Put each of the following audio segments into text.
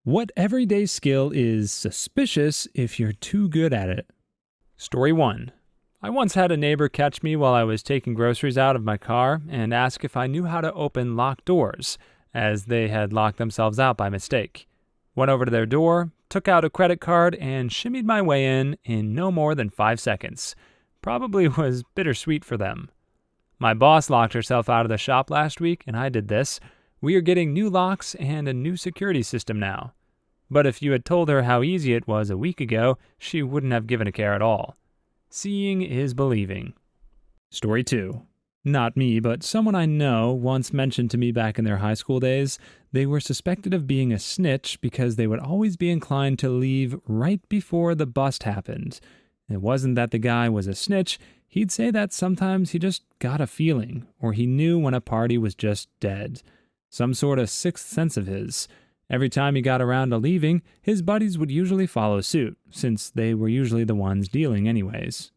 What everyday skill is suspicious if you're too good at it? Story 1. I once had a neighbor catch me while I was taking groceries out of my car and ask if I knew how to open locked doors, as they had locked themselves out by mistake. Went over to their door, took out a credit card, and shimmied my way in no more than 5 seconds. Probably was bittersweet for them. My boss locked herself out of the shop last week, and I did this. We are getting new locks and a new security system now. But if you had told her how easy it was a week ago, she wouldn't have given a care at all. Seeing is believing. Story 2. Not me, but someone I know once mentioned to me back in their high school days they were suspected of being a snitch because they would always be inclined to leave right before the bust happened. It wasn't that the guy was a snitch, he'd say that sometimes he just got a feeling, or he knew when a party was just dead. Some sort of sixth sense of his. Every time he got around to leaving, his buddies would usually follow suit, since they were usually the ones dealing anyways.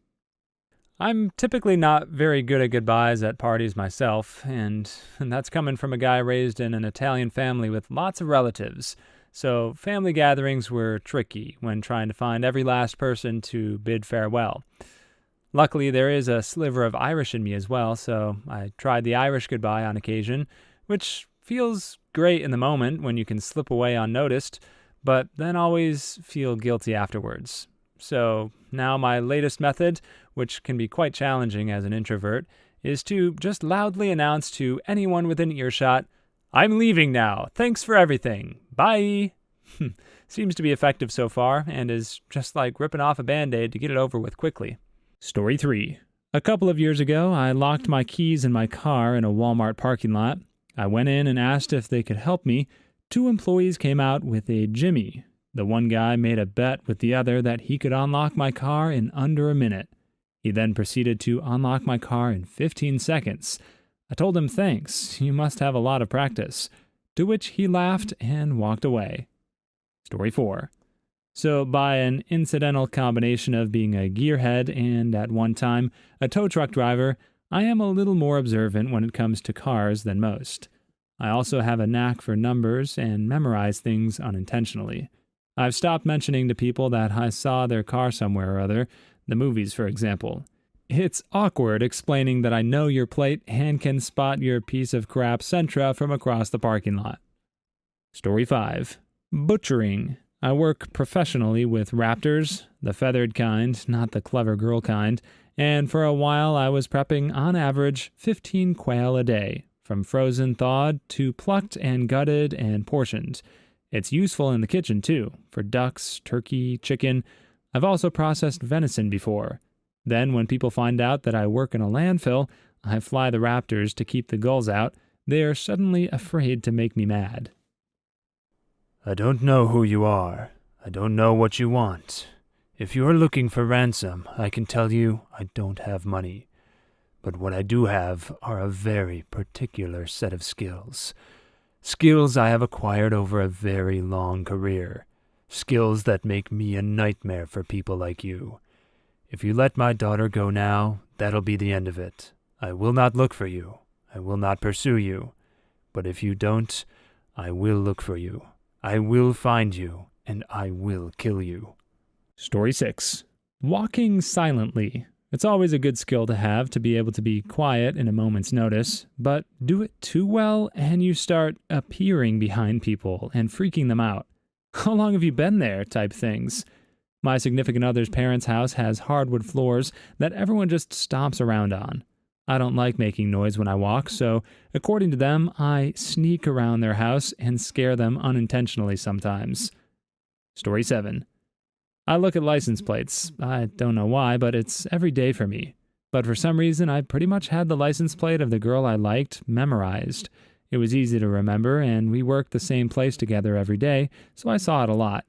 I'm typically not very good at goodbyes at parties myself, and that's coming from a guy raised in an Italian family with lots of relatives. So family gatherings were tricky when trying to find every last person to bid farewell. Luckily, there is a sliver of Irish in me as well, so I tried the Irish goodbye on occasion, which feels great in the moment when you can slip away unnoticed, but then always feel guilty afterwards. So now my latest method, which can be quite challenging as an introvert, is to just loudly announce to anyone within earshot, "I'm leaving now. Thanks for everything. Bye." Seems to be effective so far, and is just like ripping off a Band-Aid to get it over with quickly. Story 3. A couple of years ago, I locked my keys in my car in a Walmart parking lot. I went in and asked if they could help me. 2 employees came out with a jimmy. The one guy made a bet with the other that he could unlock my car in under a minute. He then proceeded to unlock my car in 15 seconds. I told him thanks, you must have a lot of practice. To which he laughed and walked away. Story 4. So by an incidental combination of being a gearhead and, at one time, a tow truck driver, I am a little more observant when it comes to cars than most. I also have a knack for numbers and memorize things unintentionally. I've stopped mentioning to people that I saw their car somewhere or other, the movies for example. It's awkward explaining that I know your plate and can spot your piece of crap Sentra from across the parking lot. Story 5. Butchering. I work professionally with raptors, the feathered kind, not the clever girl kind, and for a while I was prepping on average 15 quail a day, from frozen thawed to plucked and gutted and portioned. It's useful in the kitchen too, for ducks, turkey, chicken. I've also processed venison before. Then when people find out that I work in a landfill, I fly the raptors to keep the gulls out. They are suddenly afraid to make me mad. I don't know who you are. I don't know what you want. If you are looking for ransom, I can tell you I don't have money. But what I do have are a very particular set of skills. Skills I have acquired over a very long career. Skills that make me a nightmare for people like you. If you let my daughter go now, that'll be the end of it. I will not look for you. I will not pursue you. But if you don't, I will look for you. I will find you, and I will kill you. Story 6. Walking silently. It's always a good skill to have to be able to be quiet in a moment's notice, but do it too well and you start appearing behind people and freaking them out. How long have you been there? Type things. My significant other's parents' house has hardwood floors that everyone just stomps around on. I don't like making noise when I walk, so according to them, I sneak around their house and scare them unintentionally sometimes. Story 7. I look at license plates. I don't know why, but it's every day for me. But for some reason, I pretty much had the license plate of the girl I liked memorized. It was easy to remember, and we worked the same place together every day, so I saw it a lot.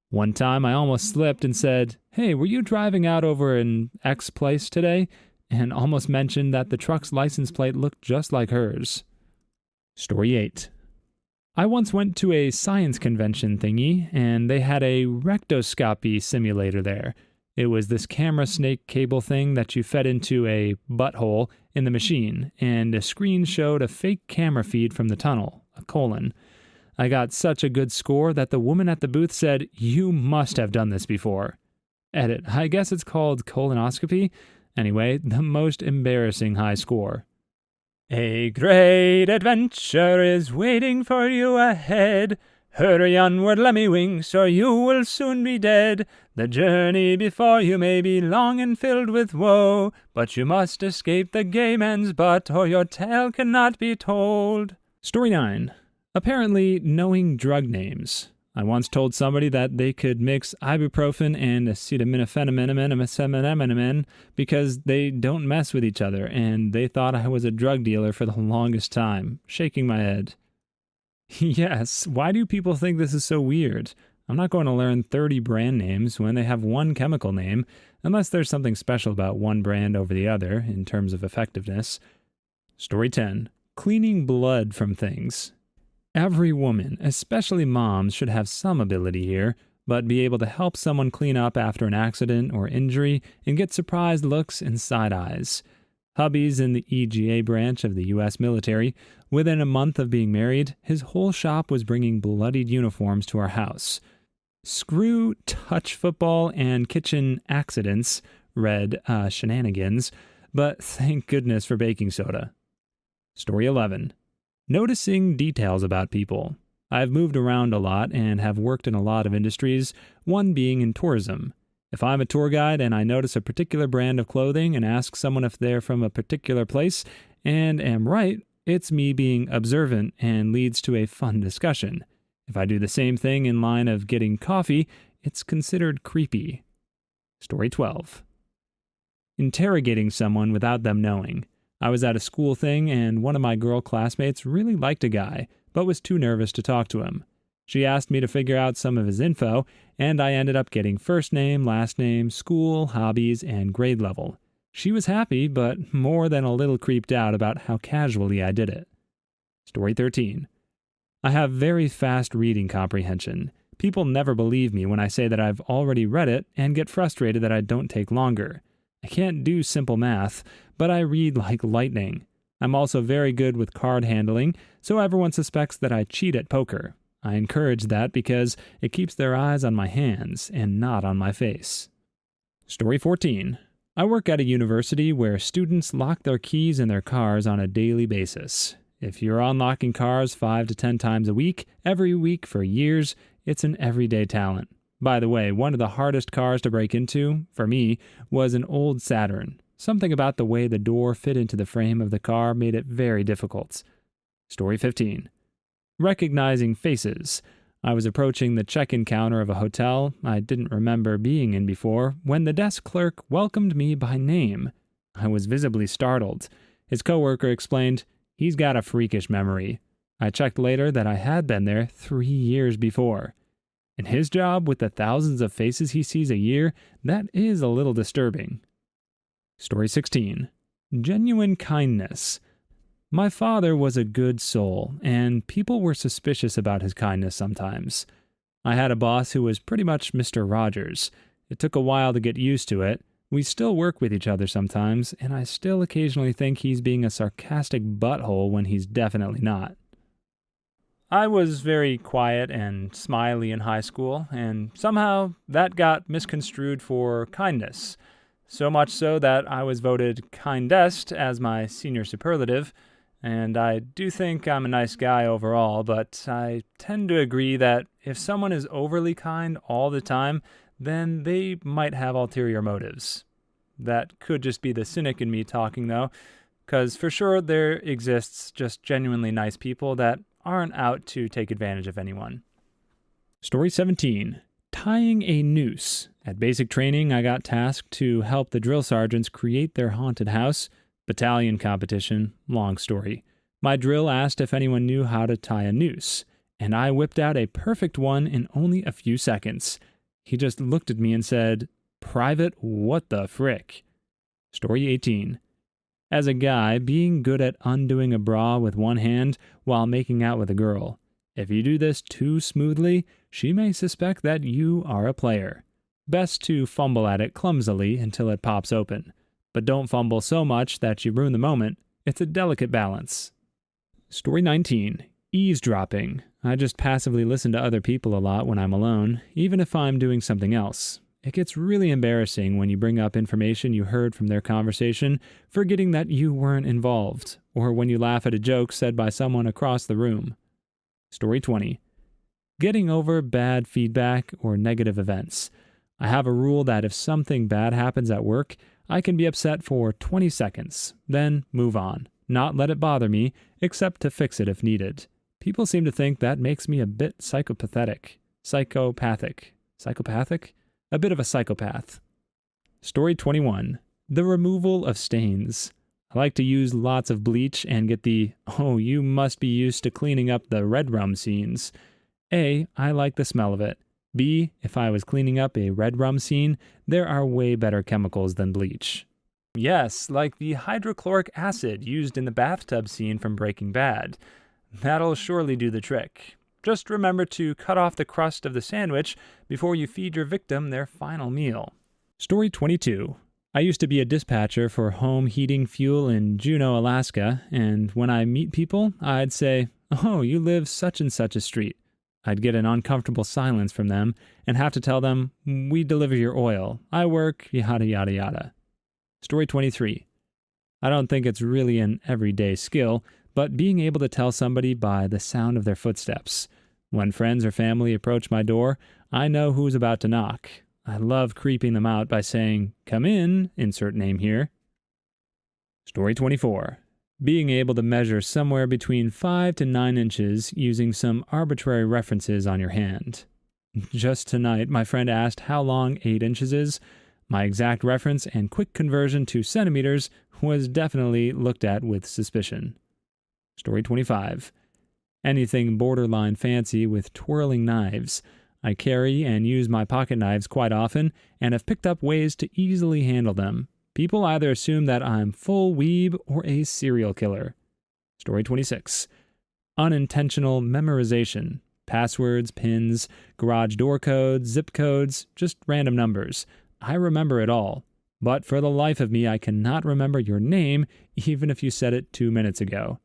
One time, I almost slipped and said, "Hey, were you driving out over in X place today?" and almost mentioned that the truck's license plate looked just like hers. Story 8. I once went to a science convention thingy, and they had a rectoscopy simulator there. It was this camera snake cable thing that you fed into a butthole in the machine, and a screen showed a fake camera feed from the tunnel, a colon. I got such a good score that the woman at the booth said, "You must have done this before." Edit, I guess it's called colonoscopy. Anyway, the most embarrassing high score. A great adventure is waiting for you ahead. Hurry onward, Lemmy-Winks, or you will soon be dead. The journey before you may be long and filled with woe, but you must escape the gay man's butt, or your tale cannot be told. Story 9. Apparently knowing drug names. I once told somebody that they could mix ibuprofen and acetaminophen because they don't mess with each other, and they thought I was a drug dealer for the longest time, shaking my head. Yes, why do people think this is so weird? I'm not going to learn 30 brand names when they have one chemical name, unless there's something special about one brand over the other in terms of effectiveness. Story 10. Cleaning blood from things. Every woman, especially moms, should have some ability here, but be able to help someone clean up after an accident or injury and get surprised looks and side eyes. Hubby's in the EGA branch of the U.S. military. Within a month of being married, his whole shop was bringing bloodied uniforms to our house. Screw touch football and kitchen accidents, read shenanigans, but thank goodness for baking soda. Story 11. Noticing details about people. I've moved around a lot and have worked in a lot of industries, one being in tourism. If I'm a tour guide and I notice a particular brand of clothing and ask someone if they're from a particular place and am right, it's me being observant and leads to a fun discussion. If I do the same thing in line of getting coffee, it's considered creepy. Story 12. Interrogating someone without them knowing. I was at a school thing and one of my girl classmates really liked a guy, but was too nervous to talk to him. She asked me to figure out some of his info, and I ended up getting first name, last name, school, hobbies, and grade level. She was happy, but more than a little creeped out about how casually I did it. Story 13. I have very fast reading comprehension. People never believe me when I say that I've already read it and get frustrated that I don't take longer. I can't do simple math, but I read like lightning. I'm also very good with card handling, so everyone suspects that I cheat at poker. I encourage that because it keeps their eyes on my hands and not on my face. Story 14. I work at a university where students lock their keys in their cars on a daily basis. If you're unlocking cars 5 to 10 times a week, every week for years, it's an everyday talent. By the way, one of the hardest cars to break into, for me, was an old Saturn. Something about the way the door fit into the frame of the car made it very difficult. Story 15. Recognizing faces. I was approaching the check-in counter of a hotel I didn't remember being in before when the desk clerk welcomed me by name. I was visibly startled. His coworker explained, "He's got a freakish memory." I checked later that I had been there 3 years before. In his job, with the thousands of faces he sees a year, that is a little disturbing. Story 16. Genuine kindness. My father was a good soul, and people were suspicious about his kindness sometimes. I had a boss who was pretty much Mr. Rogers. It took a while to get used to it. We still work with each other sometimes, and I still occasionally think he's being a sarcastic butthole when he's definitely not. I was very quiet and smiley in high school, and somehow that got misconstrued for kindness. So much so that I was voted kindest as my senior superlative. And I do think I'm a nice guy overall, but I tend to agree that if someone is overly kind all the time, then they might have ulterior motives. That could just be the cynic in me talking, though, because for sure there exists just genuinely nice people that aren't out to take advantage of anyone. Story 17. Tying a noose. At basic training, I got tasked to help the drill sergeants create their haunted house. Battalion competition, long story. My drill asked if anyone knew how to tie a noose, and I whipped out a perfect one in only a few seconds. He just looked at me and said, "Private, what the frick?" Story 18. As a guy, being good at undoing a bra with one hand while making out with a girl. If you do this too smoothly, she may suspect that you are a player. Best to fumble at it clumsily until it pops open. But don't fumble so much that you ruin the moment. It's a delicate balance. Story 19. Eavesdropping. I just passively listen to other people a lot when I'm alone, even if I'm doing something else. It gets really embarrassing when you bring up information you heard from their conversation, forgetting that you weren't involved, or when you laugh at a joke said by someone across the room. Story 20. Getting over bad feedback or negative events. I have a rule that if something bad happens at work, I can be upset for 20 seconds, then move on, not let it bother me, except to fix it if needed. People seem to think that makes me a bit psychopathic? A bit of a psychopath. Story 21. The removal of stains. I like to use lots of bleach and get the, oh, you must be used to cleaning up the red rum scenes. A, I like the smell of it. B, if I was cleaning up a red rum scene, there are way better chemicals than bleach. Yes, like the hydrochloric acid used in the bathtub scene from Breaking Bad. That'll surely do the trick. Just remember to cut off the crust of the sandwich before you feed your victim their final meal. Story 22. I used to be a dispatcher for home heating fuel in Juneau, Alaska, and when I meet people, I'd say, "Oh, you live such and such a street." I'd get an uncomfortable silence from them and have to tell them, "We deliver your oil. I work, yada yada yada." Story 23. I don't think it's really an everyday skill, but being able to tell somebody by the sound of their footsteps. When friends or family approach my door, I know who's about to knock. I love creeping them out by saying, "Come in, insert name here." Story 24. Being able to measure somewhere between 5 to 9 inches using some arbitrary references on your hand. Just tonight, my friend asked how long 8 inches is. My exact reference and quick conversion to centimeters was definitely looked at with suspicion. Story 25. Anything borderline fancy with twirling knives. I carry and use my pocket knives quite often and have picked up ways to easily handle them. People either assume that I'm full weeb or a serial killer. Story 26. Unintentional memorization. Passwords, pins, garage door codes, zip codes, just random numbers. I remember it all. But for the life of me, I cannot remember your name, even if you said it 2 minutes ago.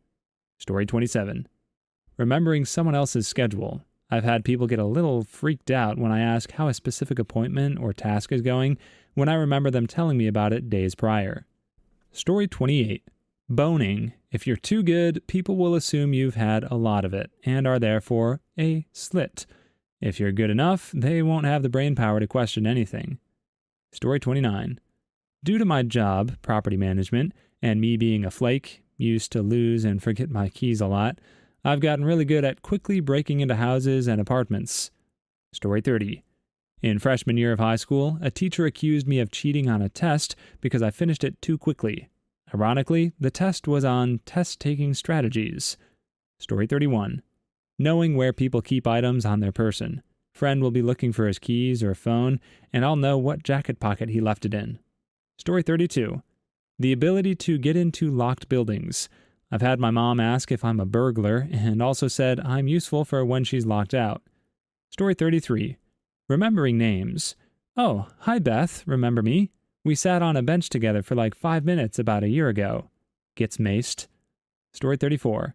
Story 27. Remembering someone else's schedule. I've had people get a little freaked out when I ask how a specific appointment or task is going, when I remember them telling me about it days prior. Story 28. Boning. If you're too good, people will assume you've had a lot of it, and are therefore a slit. If you're good enough, they won't have the brain power to question anything. Story 29. Due to my job, property management, and me being a flake, used to lose and forget my keys a lot, I've gotten really good at quickly breaking into houses and apartments. Story 30. In freshman year of high school, a teacher accused me of cheating on a test because I finished it too quickly. Ironically, the test was on test-taking strategies. Story 31. Knowing where people keep items on their person. Friend will be looking for his keys or phone, and I'll know what jacket pocket he left it in. Story 32. The ability to get into locked buildings. I've had my mom ask if I'm a burglar, and also said I'm useful for when she's locked out. Story 33. Remembering names. Oh, hi Beth, remember me? We sat on a bench together for like 5 minutes about a year ago. Gets maced. Story 34.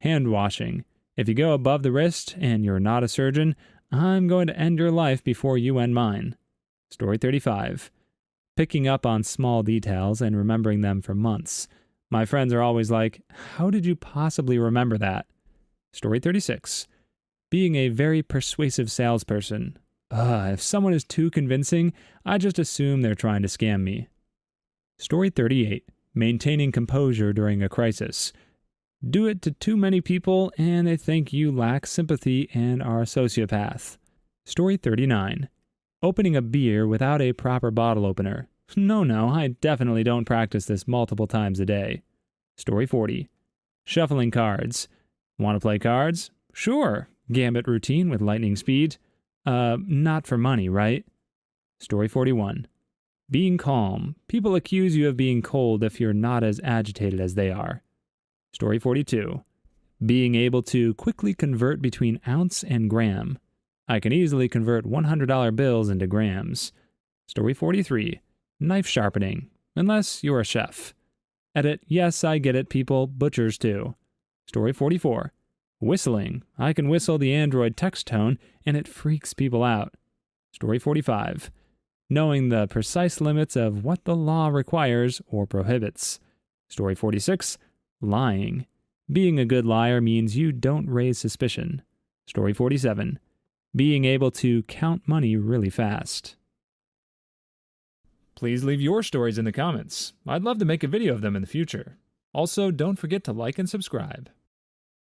Hand washing. If you go above the wrist and you're not a surgeon, I'm going to end your life before you end mine. Story 35. Picking up on small details and remembering them for months. My friends are always like, "How did you possibly remember that?" Story 36. Being a very persuasive salesperson. If someone is too convincing, I just assume they're trying to scam me. Story 38. Maintaining composure during a crisis. Do it to too many people and they think you lack sympathy and are a sociopath. Story 39. Opening a beer without a proper bottle opener. No, I definitely don't practice this multiple times a day. Story 40. Shuffling cards. Want to play cards? Sure. Gambit routine with lightning speed. Not for money, right? Story 41. Being calm. People accuse you of being cold if you're not as agitated as they are. Story 42. Being able to quickly convert between ounce and gram. I can easily convert $100 bills into grams. Story 43. Knife sharpening. Unless you're a chef. Edit, yes, I get it, people, butchers too. Story 44. Whistling. I can whistle the Android text tone, and it freaks people out. Story 45. Knowing the precise limits of what the law requires or prohibits. Story 46. Lying. Being a good liar means you don't raise suspicion. Story 47. Being able to count money really fast. Please leave your stories in the comments. I'd love to make a video of them in the future. Also, don't forget to like and subscribe.